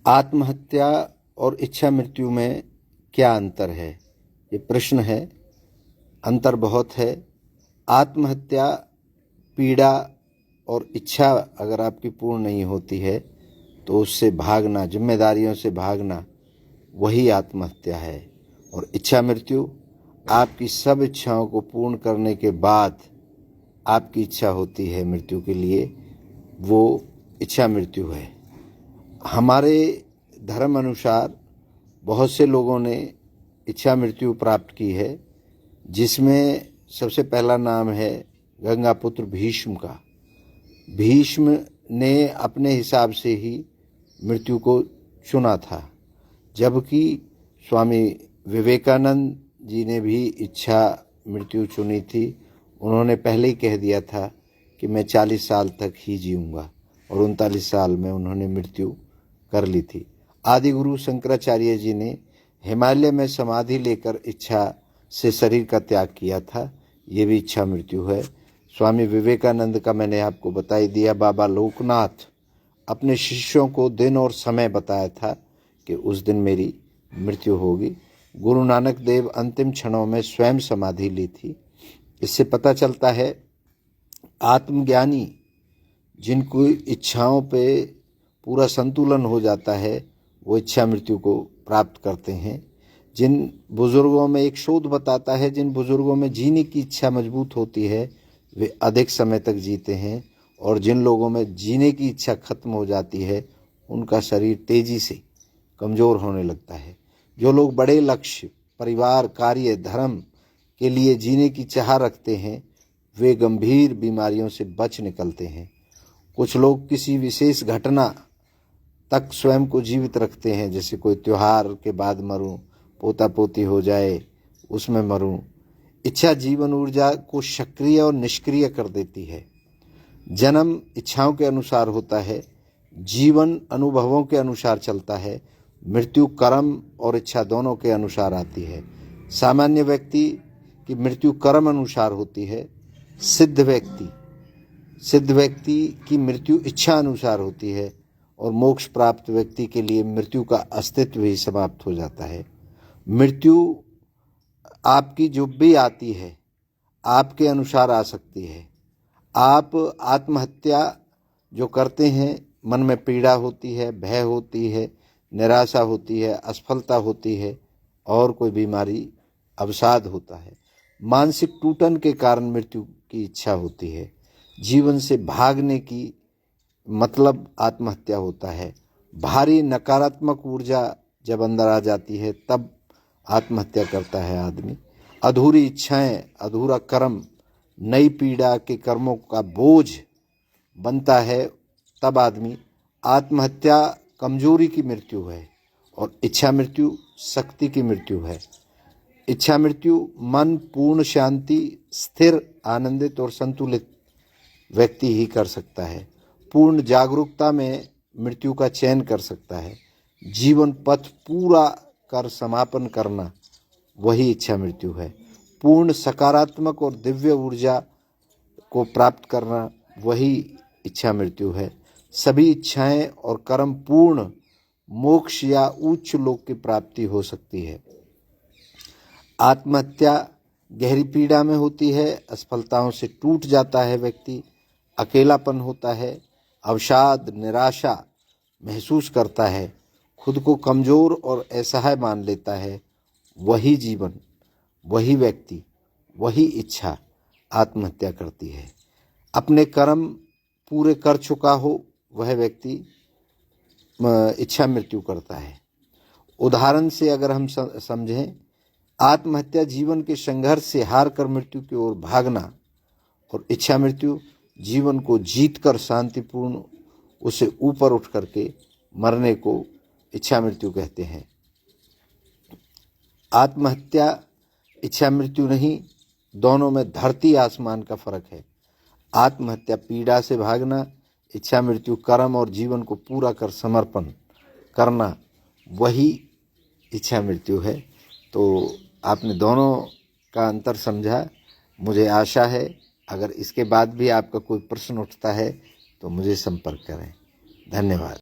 आत्महत्या और इच्छा मृत्यु में क्या अंतर है, ये प्रश्न है। अंतर बहुत है। आत्महत्या पीड़ा और इच्छा अगर आपकी पूर्ण नहीं होती है तो उससे भागना, जिम्मेदारियों से भागना, वही आत्महत्या है। और इच्छा मृत्यु आपकी सब इच्छाओं को पूर्ण करने के बाद आपकी इच्छा होती है मृत्यु के लिए, वो इच्छा मृत्यु है। हमारे धर्म अनुसार बहुत से लोगों ने इच्छा मृत्यु प्राप्त की है, जिसमें सबसे पहला नाम है गंगापुत्र भीष्म का। भीष्म ने अपने हिसाब से ही मृत्यु को चुना था, जबकि स्वामी विवेकानंद जी ने भी इच्छा मृत्यु चुनी थी। उन्होंने पहले ही कह दिया था कि मैं 40 साल तक ही जीऊँगा, और 39 साल में उन्होंने मृत्यु कर ली थी। आदि गुरु शंकराचार्य जी ने हिमालय में समाधि लेकर इच्छा से शरीर का त्याग किया था, ये भी इच्छा मृत्यु है। स्वामी विवेकानंद का मैंने आपको बता ही दिया। बाबा लोकनाथ अपने शिष्यों को दिन और समय बताया था कि उस दिन मेरी मृत्यु होगी। गुरु नानक देव अंतिम क्षणों में स्वयं समाधि ली थी। इससे पता चलता है आत्मज्ञानी जिनको इच्छाओं पे पूरा संतुलन हो जाता है, वो इच्छा मृत्यु को प्राप्त करते हैं। जिन बुजुर्गों में एक शोध बताता है, जिन बुजुर्गों में जीने की इच्छा मजबूत होती है वे अधिक समय तक जीते हैं, और जिन लोगों में जीने की इच्छा खत्म हो जाती है उनका शरीर तेजी से कमज़ोर होने लगता है। जो लोग बड़े लक्ष्य, परिवार, कार्य, धर्म के लिए जीने की चाह रखते हैं वे गंभीर बीमारियों से बच निकलते हैं। कुछ लोग किसी विशेष घटना तक स्वयं को जीवित रखते हैं, जैसे कोई त्योहार के बाद मरूं, पोता पोती हो जाए उसमें मरूं। इच्छा जीवन ऊर्जा को सक्रिय और निष्क्रिय कर देती है। जन्म इच्छाओं के अनुसार होता है, जीवन अनुभवों के अनुसार चलता है, मृत्यु कर्म और इच्छा दोनों के अनुसार आती है। सामान्य व्यक्ति की मृत्यु कर्म अनुसार होती है, सिद्ध व्यक्ति की मृत्यु इच्छा अनुसार होती है, और मोक्ष प्राप्त व्यक्ति के लिए मृत्यु का अस्तित्व ही समाप्त हो जाता है। मृत्यु आपकी जो भी आती है आपके अनुसार आ सकती है। आप आत्महत्या जो करते हैं, मन में पीड़ा होती है, भय होती है, निराशा होती है, असफलता होती है, और कोई बीमारी, अवसाद होता है। मानसिक टूटन के कारण मृत्यु की इच्छा होती है। जीवन से भागने की मतलब आत्महत्या होता है। भारी नकारात्मक ऊर्जा जब अंदर आ जाती है तब आत्महत्या करता है आदमी। अधूरी इच्छाएं, अधूरा कर्म, नई पीड़ा के कर्मों का बोझ बनता है, तब आदमी। आत्महत्या कमजोरी की मृत्यु है और इच्छा मृत्यु शक्ति की मृत्यु है। इच्छा मृत्यु मन पूर्ण शांति, स्थिर, आनंदित और संतुलित व्यक्ति ही कर सकता है। पूर्ण जागरूकता में मृत्यु का चयन कर सकता है। जीवन पथ पूरा कर समापन करना, वही इच्छा मृत्यु है। पूर्ण सकारात्मक और दिव्य ऊर्जा को प्राप्त करना, वही इच्छा मृत्यु है। सभी इच्छाएं और कर्म पूर्ण मोक्ष या उच्च लोक की प्राप्ति हो सकती है। आत्महत्या गहरी पीड़ा में होती है, असफलताओं से टूट जाता है व्यक्ति, अकेलापन होता है, अवसाद, निराशा महसूस करता है, खुद को कमज़ोर और असहाय मान लेता है। वही जीवन, वही व्यक्ति, वही इच्छा आत्महत्या करती है। अपने कर्म पूरे कर चुका हो वह व्यक्ति इच्छा मृत्यु करता है। उदाहरण से अगर हम समझें, आत्महत्या जीवन के संघर्ष से हार कर मृत्यु की ओर भागना, और इच्छा मृत्यु जीवन को जीतकर शांतिपूर्ण उसे ऊपर उठ करके मरने को इच्छा मृत्यु कहते हैं। आत्महत्या इच्छा मृत्यु नहीं, दोनों में धरती आसमान का फर्क है। आत्महत्या पीड़ा से भागना, इच्छा मृत्यु कर्म और जीवन को पूरा कर समर्पण करना, वही इच्छा मृत्यु है। तो आपने दोनों का अंतर समझा। मुझे आशा है अगर इसके बाद भी आपका कोई प्रश्न उठता है तो मुझे संपर्क करें। धन्यवाद।